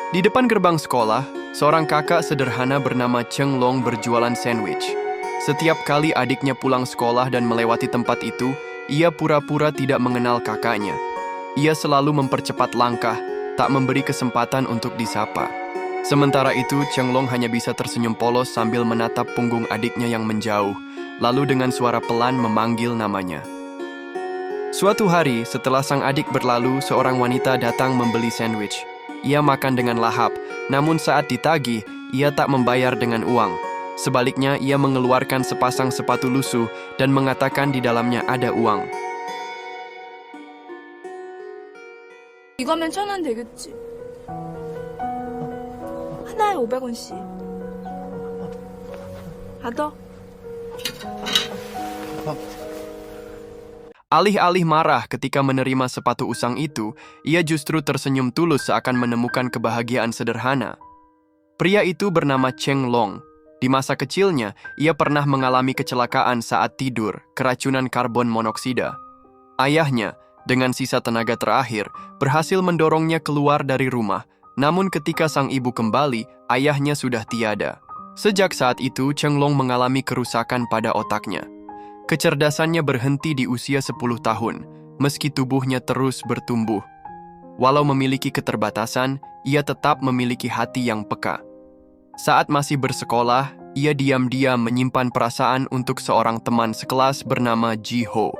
Di depan gerbang sekolah, seorang kakak sederhana bernama Cheng Long berjualan sandwich. Setiap kali adiknya pulang sekolah dan melewati tempat itu, ia pura-pura tidak mengenal kakaknya. Ia selalu mempercepat langkah, tak memberi kesempatan untuk disapa. Sementara itu, Cheng Long hanya bisa tersenyum polos sambil menatap punggung adiknya yang menjauh, lalu dengan suara pelan memanggil namanya. Suatu hari, setelah sang adik berlalu, seorang wanita datang membeli sandwich. Ia makan dengan lahap, namun saat ditagih, ia tak membayar dengan uang. Sebaliknya, ia mengeluarkan sepasang sepatu lusuh dan mengatakan di dalamnya ada uang. 이거면 1,000원 되겠지. 하나에 500원씩. 받아. Alih-alih marah ketika menerima sepatu usang itu, ia justru tersenyum tulus seakan menemukan kebahagiaan sederhana. Pria itu bernama Cheng Long. Di masa kecilnya, ia pernah mengalami kecelakaan saat tidur, keracunan karbon monoksida. Ayahnya, dengan sisa tenaga terakhir, berhasil mendorongnya keluar dari rumah. Namun ketika sang ibu kembali, ayahnya sudah tiada. Sejak saat itu, Cheng Long mengalami kerusakan pada otaknya. Kecerdasannya berhenti di usia 10 tahun, meski tubuhnya terus bertumbuh. Walau memiliki keterbatasan, ia tetap memiliki hati yang peka. Saat masih bersekolah, ia diam-diam menyimpan perasaan untuk seorang teman sekelas bernama Ji Ho.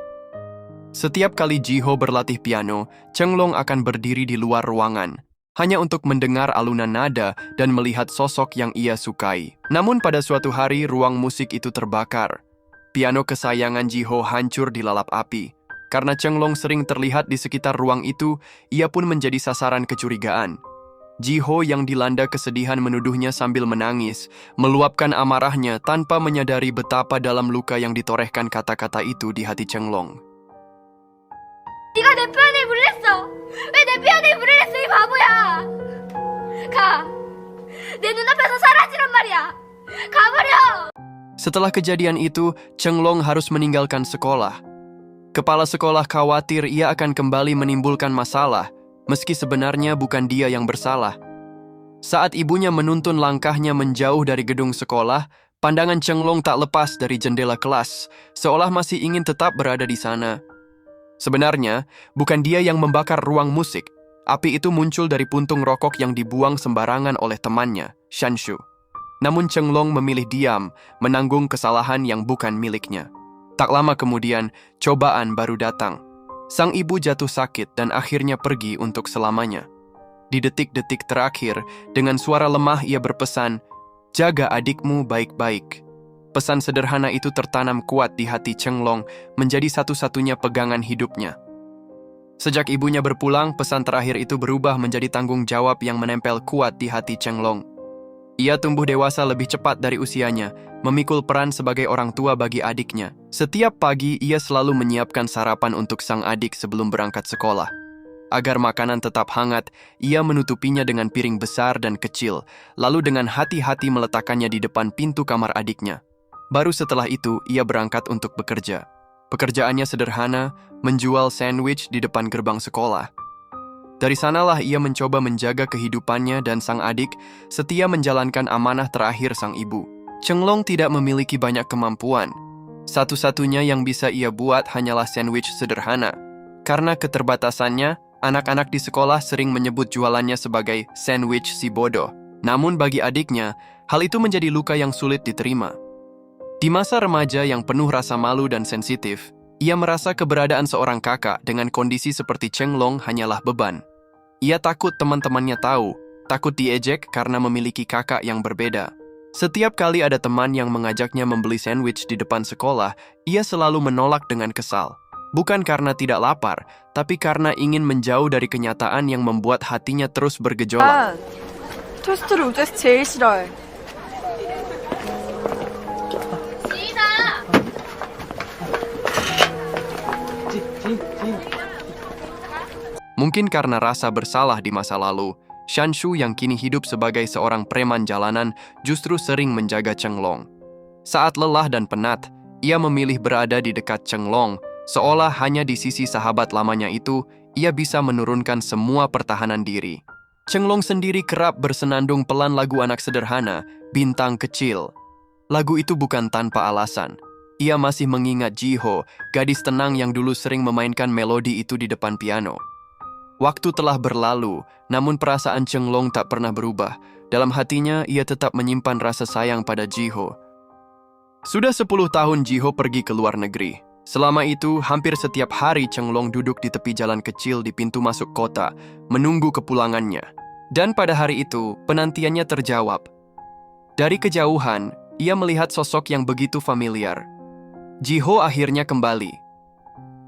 Setiap kali Ji Ho berlatih piano, Cheng Long akan berdiri di luar ruangan, hanya untuk mendengar alunan nada dan melihat sosok yang ia sukai. Namun pada suatu hari, ruang musik itu terbakar. Piano kesayangan Ji Ho hancur dilalap api. Karena Cheng Long sering terlihat di sekitar ruang itu, ia pun menjadi sasaran kecurigaan. Ji Ho yang dilanda kesedihan menuduhnya sambil menangis, meluapkan amarahnya tanpa menyadari betapa dalam luka yang ditorehkan kata-kata itu di hati Cheng Long. 네가 내 피아노에 물을 냈어. 왜 내 피아노에 물을 냈어, 이 바보야. 가. 내 눈앞에서 사라지란 말이야. 가버려. Setelah kejadian itu, Cheng Long harus meninggalkan sekolah. Kepala sekolah khawatir ia akan kembali menimbulkan masalah, meski sebenarnya bukan dia yang bersalah. Saat ibunya menuntun langkahnya menjauh dari gedung sekolah, pandangan Cheng Long tak lepas dari jendela kelas, seolah masih ingin tetap berada di sana. Sebenarnya, bukan dia yang membakar ruang musik. Api itu muncul dari puntung rokok yang dibuang sembarangan oleh temannya, Shanshu. Namun Cheng Long memilih diam, menanggung kesalahan yang bukan miliknya. Tak lama kemudian, cobaan baru datang. Sang ibu jatuh sakit dan akhirnya pergi untuk selamanya. Di detik-detik terakhir, dengan suara lemah ia berpesan, "Jaga adikmu baik-baik." Pesan sederhana itu tertanam kuat di hati Cheng Long, menjadi satu-satunya pegangan hidupnya. Sejak ibunya berpulang, pesan terakhir itu berubah menjadi tanggung jawab yang menempel kuat di hati Cheng Long. Ia tumbuh dewasa lebih cepat dari usianya, memikul peran sebagai orang tua bagi adiknya. Setiap pagi, ia selalu menyiapkan sarapan untuk sang adik sebelum berangkat sekolah. Agar makanan tetap hangat, ia menutupinya dengan piring besar dan kecil, lalu dengan hati-hati meletakkannya di depan pintu kamar adiknya. Baru setelah itu, ia berangkat untuk bekerja. Pekerjaannya sederhana, menjual sandwich di depan gerbang sekolah. Dari sanalah ia mencoba menjaga kehidupannya dan sang adik, setia menjalankan amanah terakhir sang ibu. Cheng Long tidak memiliki banyak kemampuan. Satu-satunya yang bisa ia buat hanyalah sandwich sederhana. Karena keterbatasannya, anak-anak di sekolah sering menyebut jualannya sebagai sandwich si bodoh. Namun bagi adiknya, hal itu menjadi luka yang sulit diterima. Di masa remaja yang penuh rasa malu dan sensitif, ia merasa keberadaan seorang kakak dengan kondisi seperti Cheng Long hanyalah beban. Ia takut teman-temannya tahu, takut diejek karena memiliki kakak yang berbeda. Setiap kali ada teman yang mengajaknya membeli sandwich di depan sekolah, ia selalu menolak dengan kesal. Bukan karena tidak lapar, tapi karena ingin menjauh dari kenyataan yang membuat hatinya terus bergejolak. 토스트를 우주에서 제일 싫어해. 지인아. Mungkin karena rasa bersalah di masa lalu, Shanshu yang kini hidup sebagai seorang preman jalanan justru sering menjaga Cheng Long. Saat lelah dan penat, ia memilih berada di dekat Cheng Long, seolah hanya di sisi sahabat lamanya itu, ia bisa menurunkan semua pertahanan diri. Chenglong sendiri kerap bersenandung pelan lagu anak sederhana, Bintang Kecil. Lagu itu bukan tanpa alasan. Ia masih mengingat Jiho, gadis tenang yang dulu sering memainkan melodi itu di depan piano. Waktu telah berlalu, namun perasaan Chenglong tak pernah berubah. Dalam hatinya, ia tetap menyimpan rasa sayang pada Jiho. Sudah 10 tahun Jiho pergi ke luar negeri. Selama itu, hampir setiap hari Chenglong duduk di tepi jalan kecil di pintu masuk kota, menunggu kepulangannya. Dan pada hari itu, penantiannya terjawab. Dari kejauhan, ia melihat sosok yang begitu familiar. Jiho akhirnya kembali.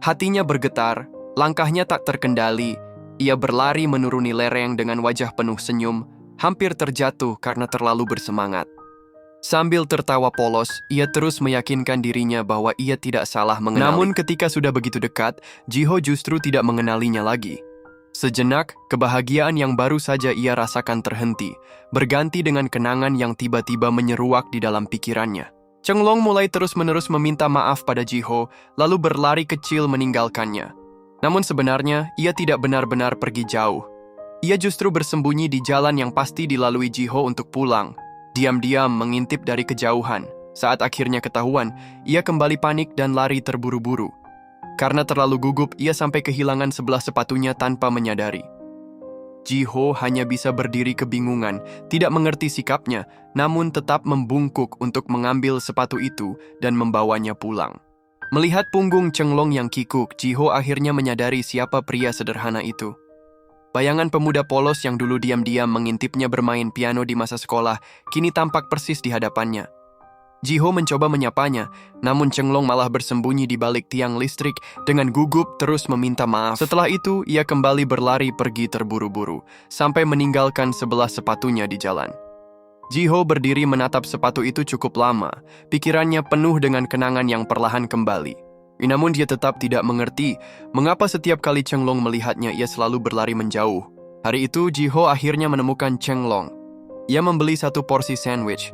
Hatinya bergetar, langkahnya tak terkendali. Ia berlari menuruni lereng dengan wajah penuh senyum, hampir terjatuh karena terlalu bersemangat. Sambil tertawa polos, ia terus meyakinkan dirinya bahwa ia tidak salah mengenali. Namun ketika sudah begitu dekat, Jiho justru tidak mengenalinya lagi. Sejenak, kebahagiaan yang baru saja ia rasakan terhenti, berganti dengan kenangan yang tiba-tiba menyeruak di dalam pikirannya. Chenglong mulai terus-menerus meminta maaf pada Jiho, lalu berlari kecil meninggalkannya. Namun sebenarnya, ia tidak benar-benar pergi jauh. Ia justru bersembunyi di jalan yang pasti dilalui Jiho untuk pulang. Diam-diam mengintip dari kejauhan. Saat akhirnya ketahuan, ia kembali panik dan lari terburu-buru. Karena terlalu gugup, ia sampai kehilangan sebelah sepatunya tanpa menyadari. Jiho hanya bisa berdiri kebingungan, tidak mengerti sikapnya, namun tetap membungkuk untuk mengambil sepatu itu dan membawanya pulang. Melihat punggung Chenglong yang kikuk, Jiho akhirnya menyadari siapa pria sederhana itu. Bayangan pemuda polos yang dulu diam-diam mengintipnya bermain piano di masa sekolah, kini tampak persis di hadapannya. Jiho mencoba menyapanya, namun Chenglong malah bersembunyi di balik tiang listrik dengan gugup terus meminta maaf. Setelah itu, ia kembali berlari pergi terburu-buru, sampai meninggalkan sebelah sepatunya di jalan. Jiho berdiri menatap sepatu itu cukup lama, pikirannya penuh dengan kenangan yang perlahan kembali. Namun dia tetap tidak mengerti mengapa setiap kali Chenglong melihatnya ia selalu berlari menjauh. Hari itu Jiho akhirnya menemukan Chenglong. Ia membeli 1 porsi sandwich.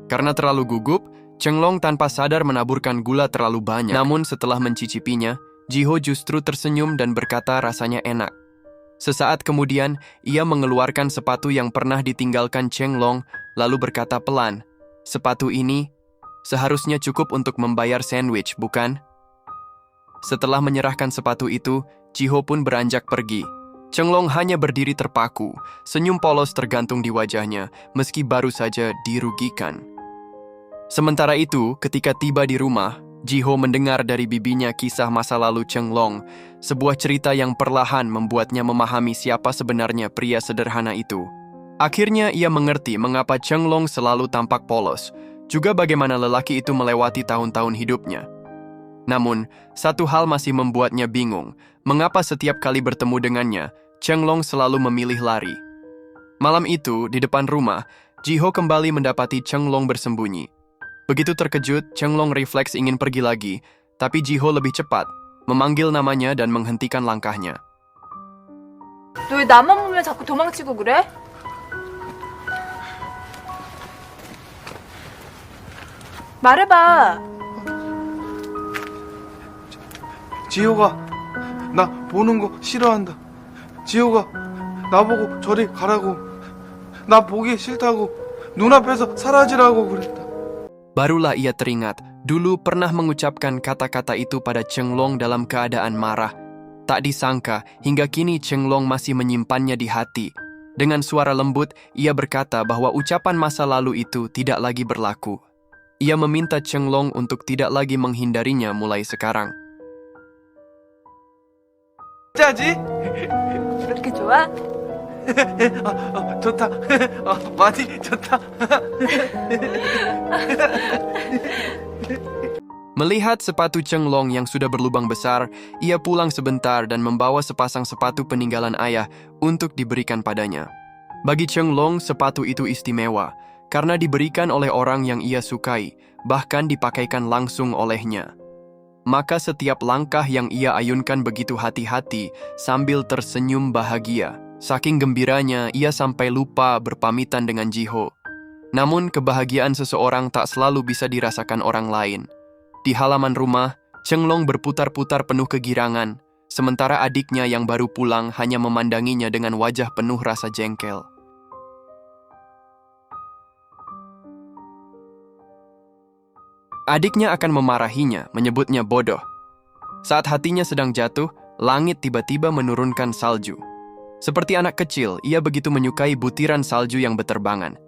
Karena terlalu gugup, Chenglong tanpa sadar menaburkan gula terlalu banyak. Namun setelah mencicipinya, Jiho justru tersenyum dan berkata rasanya enak. Sesaat kemudian, ia mengeluarkan sepatu yang pernah ditinggalkan Chenglong, lalu berkata pelan, "Sepatu ini seharusnya cukup untuk membayar sandwich, bukan?" Setelah menyerahkan sepatu itu, Jiho pun beranjak pergi. Chenglong hanya berdiri terpaku, senyum polos tergantung di wajahnya, meski baru saja dirugikan. Sementara itu, ketika tiba di rumah, Jiho mendengar dari bibinya kisah masa lalu Chenglong, sebuah cerita yang perlahan membuatnya memahami siapa sebenarnya pria sederhana itu. Akhirnya ia mengerti mengapa Chenglong selalu tampak polos, juga bagaimana lelaki itu melewati tahun-tahun hidupnya. Namun, satu hal masih membuatnya bingung, mengapa setiap kali bertemu dengannya, Chenglong selalu memilih lari. Malam itu, di depan rumah, Jiho kembali mendapati Chenglong bersembunyi. Begitu terkejut, Chenglong refleks ingin pergi lagi, tapi Jiho lebih cepat, memanggil namanya dan menghentikan langkahnya. 너 왜 나만 보면 자꾸 도망치고 그래? 말해봐. 지호가 나 보는 거 싫어한다. 지호가 나보고 저리 가라고, 나 보기 싫다고, 눈앞에서 사라지라고 그랬다. Barulah ia teringat, dulu pernah mengucapkan kata-kata itu pada Chenglong dalam keadaan marah. Tak disangka, hingga kini Chenglong masih menyimpannya di hati. Dengan suara lembut, ia berkata bahwa ucapan masa lalu itu tidak lagi berlaku. Ia meminta Chenglong untuk tidak lagi menghindarinya mulai sekarang. 짜지? 그렇게 좋아? 좋다. 많이 좋다. Melihat sepatu Chenglong yang sudah berlubang besar, ia pulang sebentar dan membawa sepasang sepatu peninggalan ayah untuk diberikan padanya. Bagi Chenglong, sepatu itu istimewa, karena diberikan oleh orang yang ia sukai, bahkan dipakaikan langsung olehnya. Maka setiap langkah yang ia ayunkan begitu hati-hati sambil tersenyum bahagia. Saking gembiranya, ia sampai lupa berpamitan dengan Jiho. Namun kebahagiaan seseorang tak selalu bisa dirasakan orang lain. Di halaman rumah, Chenglong berputar-putar penuh kegirangan. sementara adiknya yang baru pulang hanya memandanginya dengan wajah penuh rasa jengkel. Adiknya akan memarahinya, menyebutnya bodoh. Saat hatinya sedang jatuh, langit tiba-tiba menurunkan salju. Seperti anak kecil, ia begitu menyukai butiran salju yang berterbangan.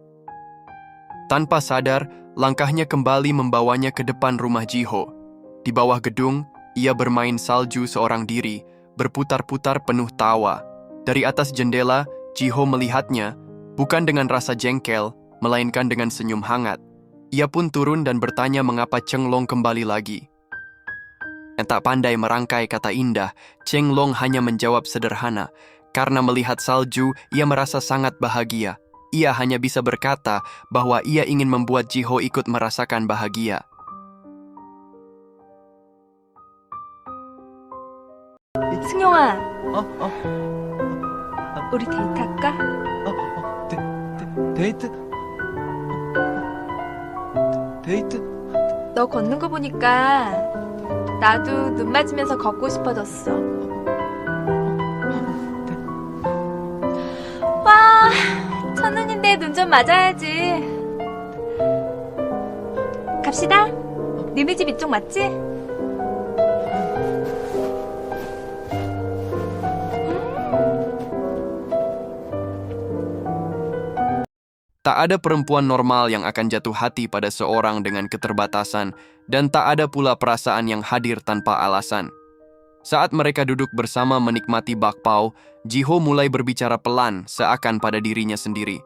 Tanpa sadar, langkahnya kembali membawanya ke depan rumah Ji-ho. Di bawah gedung, ia bermain salju seorang diri, berputar-putar penuh tawa. Dari atas jendela, Ji-ho melihatnya, bukan dengan rasa jengkel, melainkan dengan senyum hangat. Ia pun turun dan bertanya mengapa Cheng Long kembali lagi. Yang tak pandai merangkai kata indah, Cheng Long hanya menjawab sederhana. Karena melihat salju, ia merasa sangat bahagia. Ia hanya bisa berkata bahwa ia ingin membuat Ji-ho ikut merasakan bahagia. 승용아, 어? 어? 우리 데이트할까? 데이트? 데이트? 너 걷는 거 보니까 나도 눈 맞으면서 걷고 싶어졌어. 와, 첫눈인데 눈 좀 맞아야지. 갑시다. 니네 집 이쪽 맞지? Tak ada perempuan normal yang akan jatuh hati pada seorang dengan keterbatasan, dan tak ada pula perasaan yang hadir tanpa alasan. Saat mereka duduk bersama menikmati bakpao, Ji-ho mulai berbicara pelan seakan pada dirinya sendiri.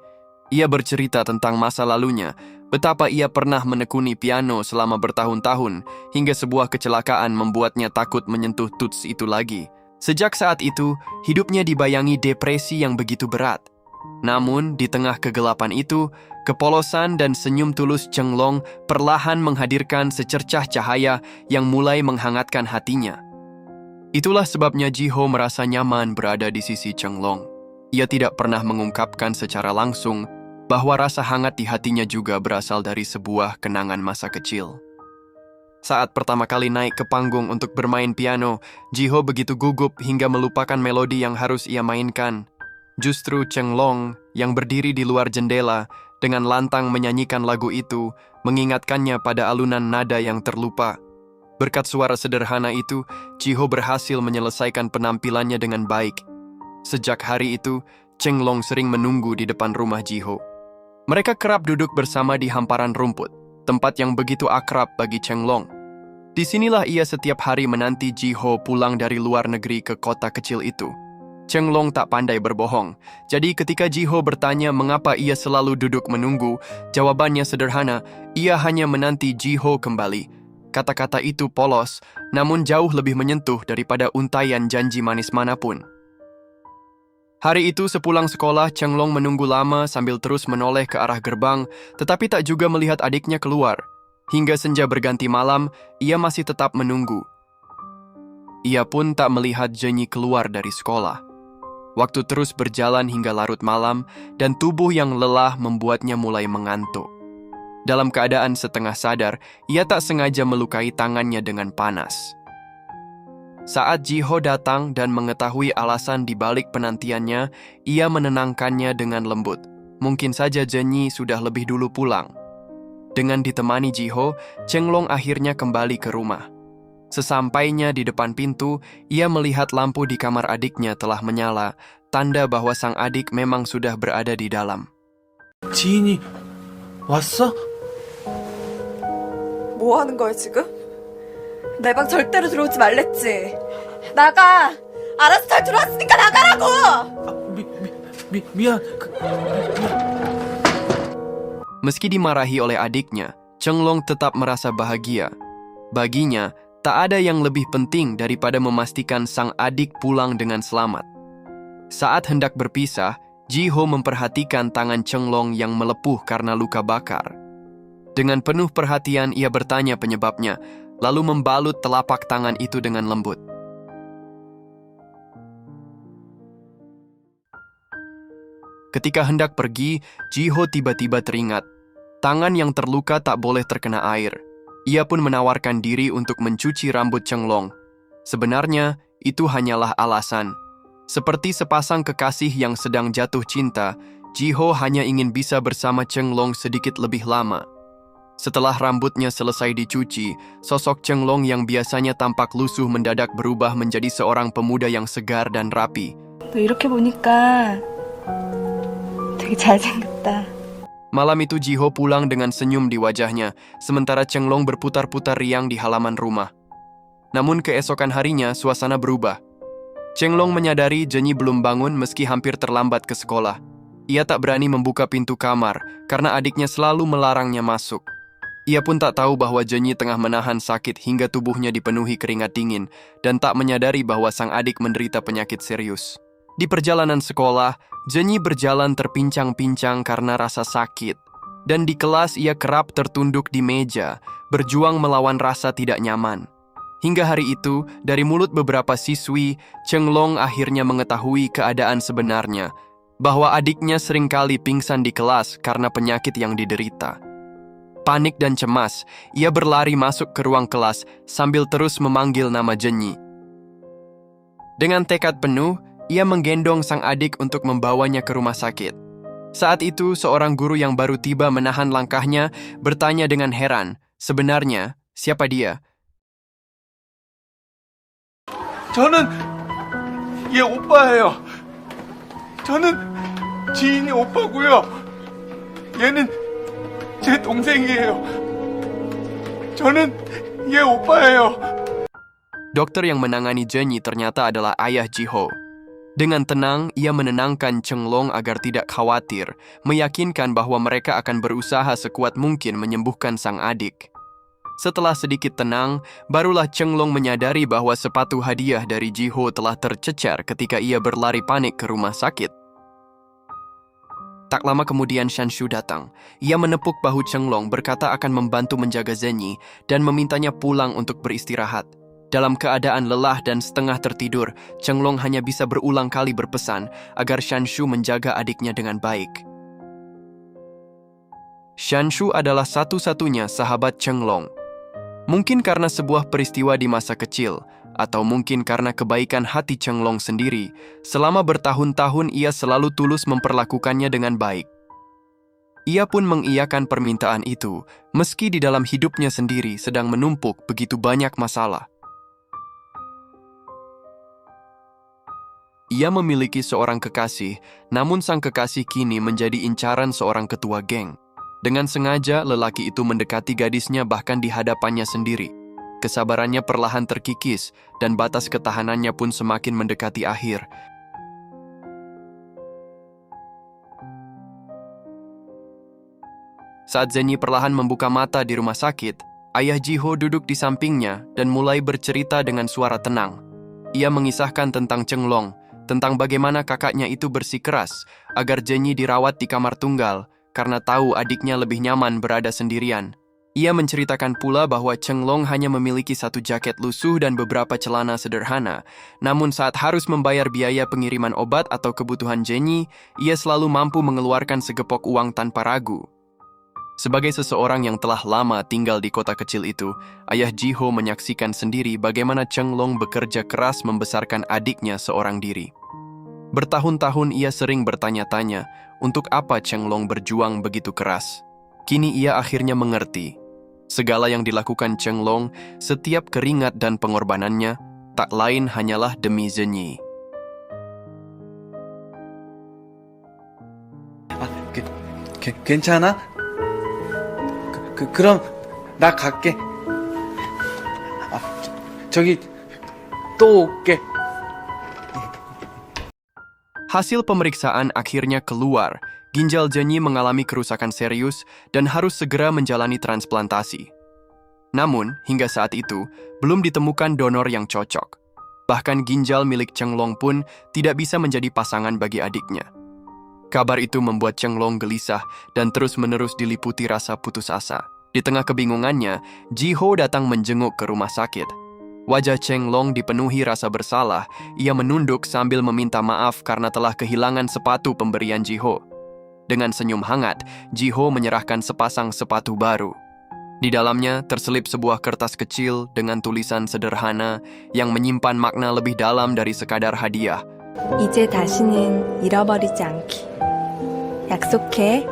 Ia bercerita tentang masa lalunya, betapa ia pernah menekuni piano selama bertahun-tahun, hingga sebuah kecelakaan membuatnya takut menyentuh tuts itu lagi. Sejak saat itu, hidupnya dibayangi depresi yang begitu berat. Namun, di tengah kegelapan itu, kepolosan dan senyum tulus Cheng Long perlahan menghadirkan secercah cahaya yang mulai menghangatkan hatinya. Itulah sebabnya Ji-ho merasa nyaman berada di sisi Cheng Long. Ia tidak pernah mengungkapkan secara langsung bahwa rasa hangat di hatinya juga berasal dari sebuah kenangan masa kecil. Saat pertama kali naik ke panggung untuk bermain piano, Ji-ho begitu gugup hingga melupakan melodi yang harus ia mainkan. Justru Cheng Long yang berdiri di luar jendela dengan lantang menyanyikan lagu itu mengingatkannya pada alunan nada yang terlupa. Berkat suara sederhana itu, Ji-ho berhasil menyelesaikan penampilannya dengan baik. Sejak hari itu, Cheng Long sering menunggu di depan rumah Ji-ho. Mereka kerap duduk bersama di hamparan rumput, tempat yang begitu akrab bagi Cheng Long. Disinilah ia setiap hari menanti Ji-ho pulang dari luar negeri ke kota kecil itu. Cheng Long tak pandai berbohong, jadi ketika Ji-ho bertanya mengapa ia selalu duduk menunggu, jawabannya sederhana, ia hanya menanti Ji-ho kembali. Kata-kata itu polos, namun jauh lebih menyentuh daripada untaian janji manis manapun. Hari itu sepulang sekolah, Cheng Long menunggu lama sambil terus menoleh ke arah gerbang, tetapi tak juga melihat adiknya keluar. Hingga senja berganti malam, ia masih tetap menunggu. Ia pun tak melihat Jenny keluar dari sekolah. Waktu terus berjalan hingga larut malam, dan tubuh yang lelah membuatnya mulai mengantuk. Dalam keadaan setengah sadar, ia tak sengaja melukai tangannya dengan panas. Saat Ji-ho datang dan mengetahui alasan di balik penantiannya, ia menenangkannya dengan lembut. Mungkin saja Jenny sudah lebih dulu pulang. Dengan ditemani Ji-ho, Cheng Long akhirnya kembali ke rumah. Sesampainya di depan pintu, ia melihat lampu di kamar adiknya telah menyala, tanda bahwa sang adik memang sudah berada di dalam. 지인이 왔어? 뭐 하는 거야, 지금? 내 방 절대로 들어오지 말랬지. 나가! 알아서 잘 들어왔으니까 나가라고! 미안. Meski dimarahi oleh adiknya, Cheng Long tetap merasa bahagia. Baginya, tak ada yang lebih penting daripada memastikan sang adik pulang dengan selamat. Saat hendak berpisah, Ji-ho memperhatikan tangan Cheng Long yang melepuh karena luka bakar. Dengan penuh perhatian, ia bertanya penyebabnya, lalu membalut telapak tangan itu dengan lembut. Ketika hendak pergi, Ji-ho tiba-tiba teringat. Tangan yang terluka tak boleh terkena air. Ia pun menawarkan diri untuk mencuci rambut Cheng Long. Sebenarnya, itu hanyalah alasan. Seperti sepasang kekasih yang sedang jatuh cinta, Ji-ho hanya ingin bisa bersama Cheng Long sedikit lebih lama. Setelah rambutnya selesai dicuci, sosok Cheng Long yang biasanya tampak lusuh mendadak berubah menjadi seorang pemuda yang segar dan rapi. 너 이렇게 보니까 되게 잘생겼다. Malam itu Ji-ho pulang dengan senyum di wajahnya, sementara Cheng Long berputar-putar riang di halaman rumah. Namun keesokan harinya, suasana berubah. Cheng Long menyadari Jenny belum bangun meski hampir terlambat ke sekolah. Ia tak berani membuka pintu kamar, karena adiknya selalu melarangnya masuk. Ia pun tak tahu bahwa Jenny tengah menahan sakit hingga tubuhnya dipenuhi keringat dingin, dan tak menyadari bahwa sang adik menderita penyakit serius. Di perjalanan sekolah, Jenny berjalan terpincang-pincang karena rasa sakit. Dan di kelas ia kerap tertunduk di meja, berjuang melawan rasa tidak nyaman. Hingga hari itu, dari mulut beberapa siswi, Cheng Long akhirnya mengetahui keadaan sebenarnya, bahwa adiknya seringkali pingsan di kelas karena penyakit yang diderita. Panik dan cemas, ia berlari masuk ke ruang kelas sambil terus memanggil nama Jenny. Dengan tekad penuh, ia menggendong sang adik untuk membawanya ke rumah sakit. Saat itu, seorang guru yang baru tiba menahan langkahnya, bertanya dengan heran, sebenarnya, siapa dia? 저는 얘 오빠예요. 저는 지인이 오빠고요. 얘는 제 동생이에요. 저는 얘 오빠예요. Dokter yang menangani Jenny ternyata adalah ayah Ji-ho. Dengan tenang, ia menenangkan Cheng Long agar tidak khawatir, meyakinkan bahwa mereka akan berusaha sekuat mungkin menyembuhkan sang adik. Setelah sedikit tenang, barulah Cheng Long menyadari bahwa sepatu hadiah dari Ji-ho telah tercecer ketika ia berlari panik ke rumah sakit. Tak lama kemudian Shanshu datang. Ia menepuk bahu Cheng Long berkata akan membantu menjaga Jenny dan memintanya pulang untuk beristirahat. Dalam keadaan lelah dan setengah tertidur, Cheng Long hanya bisa berulang kali berpesan agar Shanshu menjaga adiknya dengan baik. Shanshu adalah satu-satunya sahabat Cheng Long. Mungkin karena sebuah peristiwa di masa kecil, atau mungkin karena kebaikan hati Cheng Long sendiri, selama bertahun-tahun ia selalu tulus memperlakukannya dengan baik. Ia pun mengiyakan permintaan itu, meski di dalam hidupnya sendiri sedang menumpuk begitu banyak masalah. Ia memiliki seorang kekasih, namun sang kekasih kini menjadi incaran seorang ketua geng. Dengan sengaja, lelaki itu mendekati gadisnya bahkan di hadapannya sendiri. Kesabarannya perlahan terkikis, dan batas ketahanannya pun semakin mendekati akhir. Saat Jenny perlahan membuka mata di rumah sakit, ayah Ji-ho duduk di sampingnya dan mulai bercerita dengan suara tenang. Ia mengisahkan tentang Cheng Long, tentang bagaimana kakaknya itu bersikeras agar Jenny dirawat di kamar tunggal karena tahu adiknya lebih nyaman berada sendirian. Ia menceritakan pula bahwa Cheng Long hanya memiliki satu jaket lusuh dan beberapa celana sederhana, namun saat harus membayar biaya pengiriman obat atau kebutuhan Jenny, ia selalu mampu mengeluarkan segepok uang tanpa ragu. Sebagai seseorang yang telah lama tinggal di kota kecil itu, ayah Ji-ho menyaksikan sendiri bagaimana Cheng Long bekerja keras membesarkan adiknya seorang diri. Bertahun-tahun ia sering bertanya-tanya, untuk apa Cheng Long berjuang begitu keras? Kini ia akhirnya mengerti. Segala yang dilakukan Cheng Long, setiap keringat dan pengorbanannya, tak lain hanyalah demi Jenny. 괜찮아? 그럼 나 갈게. 저기 또 올게. Hasil pemeriksaan akhirnya keluar. Ginjal Jenny mengalami kerusakan serius dan harus segera menjalani transplantasi. Namun, hingga saat itu, belum ditemukan donor yang cocok. Bahkan ginjal milik Cheng Long pun tidak bisa menjadi pasangan bagi adiknya. Kabar itu membuat Cheng Long gelisah dan terus-menerus diliputi rasa putus asa. Di tengah kebingungannya, Ji-ho datang menjenguk ke rumah sakit. Wajah Cheng Long dipenuhi rasa bersalah. Ia menunduk sambil meminta maaf karena telah kehilangan sepatu pemberian Ji-ho. Dengan senyum hangat, Ji-ho menyerahkan sepasang sepatu baru. Di dalamnya terselip sebuah kertas kecil dengan tulisan sederhana yang menyimpan makna lebih dalam dari sekadar hadiah. 이제 다시는 잃어버리지 않기. 약속해.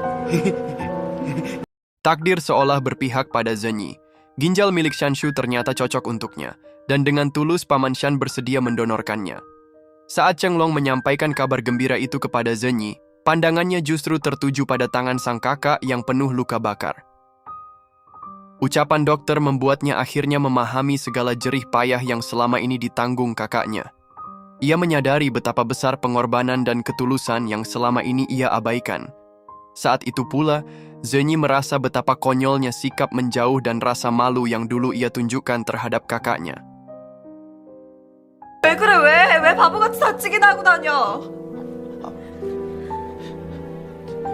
Takdir seolah berpihak pada Zenyi. Ginjal milik Shanshu ternyata cocok untuknya, dan dengan tulus Paman Shan bersedia mendonorkannya. Saat Chenglong menyampaikan kabar gembira itu kepada Zenyi, pandangannya justru tertuju pada tangan sang kakak yang penuh luka bakar. Ucapan dokter membuatnya akhirnya memahami segala jerih payah yang selama ini ditanggung kakaknya. Ia menyadari betapa besar pengorbanan dan ketulusan yang selama ini ia abaikan. Saat itu pula, Zenyi merasa betapa konyolnya sikap menjauh dan rasa malu yang dulu ia tunjukkan terhadap kakaknya. 왜 그래 왜 바보같이 다치기나 하고 다녀.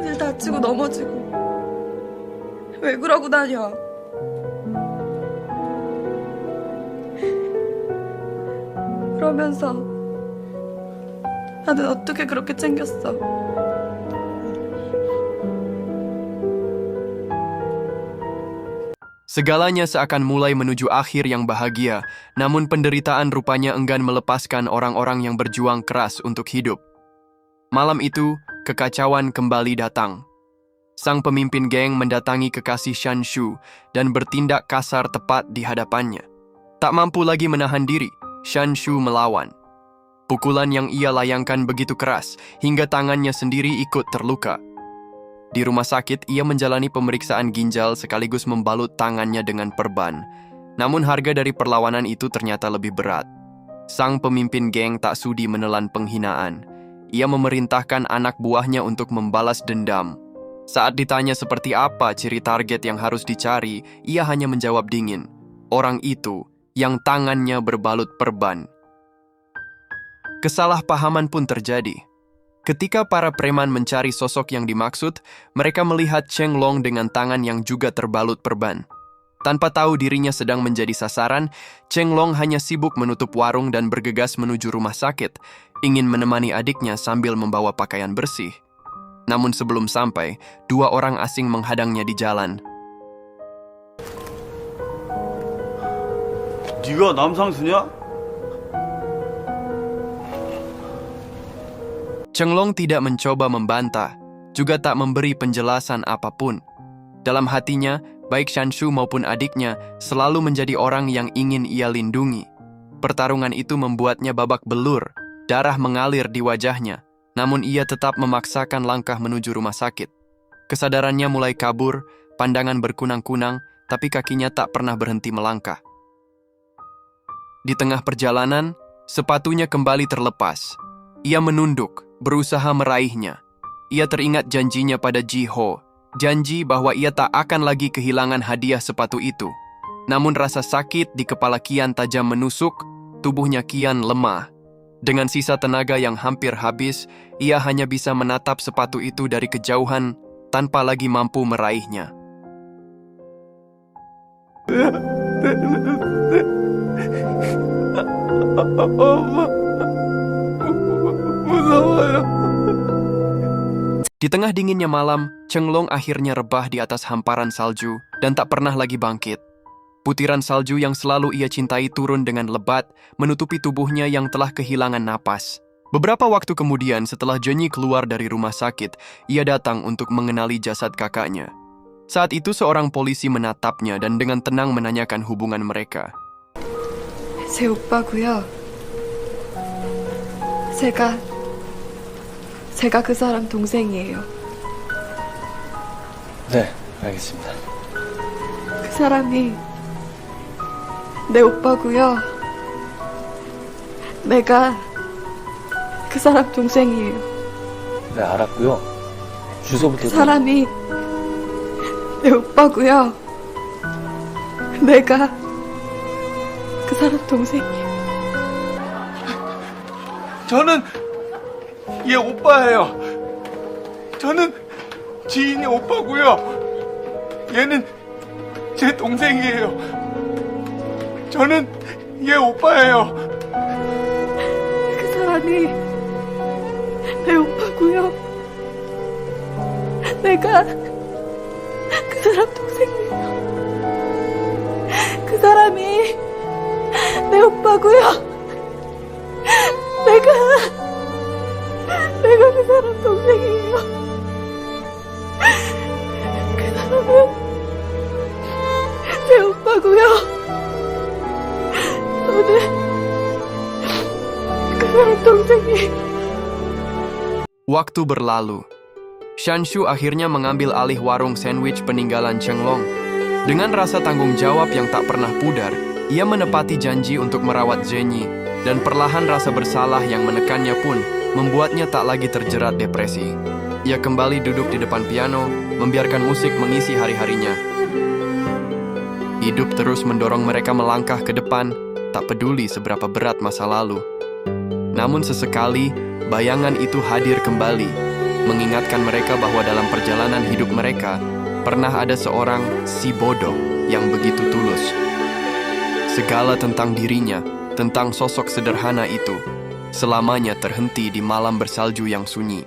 늘 다치고 넘어지고 왜 그러고 다녀. 그러면서 나는 어떻게 그렇게 챙겼어. Segalanya seakan mulai menuju akhir yang bahagia, namun penderitaan rupanya enggan melepaskan orang-orang yang berjuang keras untuk hidup. Malam itu, kekacauan kembali datang. Sang pemimpin geng mendatangi kekasih Shanshu dan bertindak kasar tepat di hadapannya. Tak mampu lagi menahan diri, Shanshu melawan. Pukulan yang ia layangkan begitu keras, hingga tangannya sendiri ikut terluka. Di rumah sakit, ia menjalani pemeriksaan ginjal sekaligus membalut tangannya dengan perban. Namun harga dari perlawanan itu ternyata lebih berat. Sang pemimpin geng tak sudi menelan penghinaan. Ia memerintahkan anak buahnya untuk membalas dendam. Saat ditanya seperti apa ciri target yang harus dicari, ia hanya menjawab dingin. Orang itu yang tangannya berbalut perban. Kesalahpahaman pun terjadi. Ketika para preman mencari sosok yang dimaksud, mereka melihat Chenglong dengan tangan yang juga terbalut perban. Tanpa tahu dirinya sedang menjadi sasaran, Chenglong hanya sibuk menutup warung dan bergegas menuju rumah sakit, ingin menemani adiknya sambil membawa pakaian bersih. Namun sebelum sampai, dua orang asing menghadangnya di jalan. 네가 남상수냐? Chenglong tidak mencoba membantah, juga tak memberi penjelasan apapun. Dalam hatinya, baik Shanshu maupun adiknya selalu menjadi orang yang ingin ia lindungi. Pertarungan itu membuatnya babak belur, darah mengalir di wajahnya, namun ia tetap memaksakan langkah menuju rumah sakit. Kesadarannya mulai kabur, pandangan berkunang-kunang, tapi kakinya tak pernah berhenti melangkah. Di tengah perjalanan, sepatunya kembali terlepas. Ia menunduk, berusaha meraihnya. Ia teringat janjinya pada Ji Ho, janji bahwa ia tak akan lagi kehilangan hadiah sepatu itu. Namun rasa sakit di kepala kian tajam menusuk, tubuhnya kian lemah. Dengan sisa tenaga yang hampir habis, ia hanya bisa menatap sepatu itu dari kejauhan tanpa lagi mampu meraihnya. Di tengah dinginnya malam, Chenglong akhirnya rebah di atas hamparan salju dan tak pernah lagi bangkit. Butiran salju yang selalu ia cintai turun dengan lebat, menutupi tubuhnya yang telah kehilangan napas. Beberapa waktu kemudian setelah Zenyi keluar dari rumah sakit, ia datang untuk mengenali jasad kakaknya. Saat itu seorang polisi menatapnya dan dengan tenang menanyakan hubungan mereka. 제 오빠고요. 제가 그 사람 동생이에요. 네, 알겠습니다. 그 사람이 내 오빠고요. 내가 그 사람 동생이에요. 네, 알았고요. 주소부터... 그 사람이 내 오빠고요. 내가 그 사람 동생이에요. 저는 얘 오빠예요. 저는 지인이 오빠고요. 얘는 제 동생이에요. 저는 얘 오빠예요. 그 사람이 내 오빠고요. 내가 그 사람 동생이에요. 오빠고요. 내가 그 사람 동생이에요. 그 사람은 제 오빠고요. 저는 그 사람 동생이에요. Waktu berlalu. Shanshu akhirnya mengambil alih warung sandwich peninggalan Chenglong. Dengan rasa tanggung jawab yang tak pernah pudar, ia menepati janji untuk merawat Zhenyi, dan perlahan rasa bersalah yang menekannya pun membuatnya tak lagi terjerat depresi. Ia kembali duduk di depan piano, membiarkan musik mengisi hari-harinya. Hidup terus mendorong mereka melangkah ke depan, tak peduli seberapa berat masa lalu. Namun sesekali, bayangan itu hadir kembali, mengingatkan mereka bahwa dalam perjalanan hidup mereka, pernah ada seorang si bodoh yang begitu tulus. Segala tentang dirinya, tentang sosok sederhana itu, selamanya terhenti di malam bersalju yang sunyi.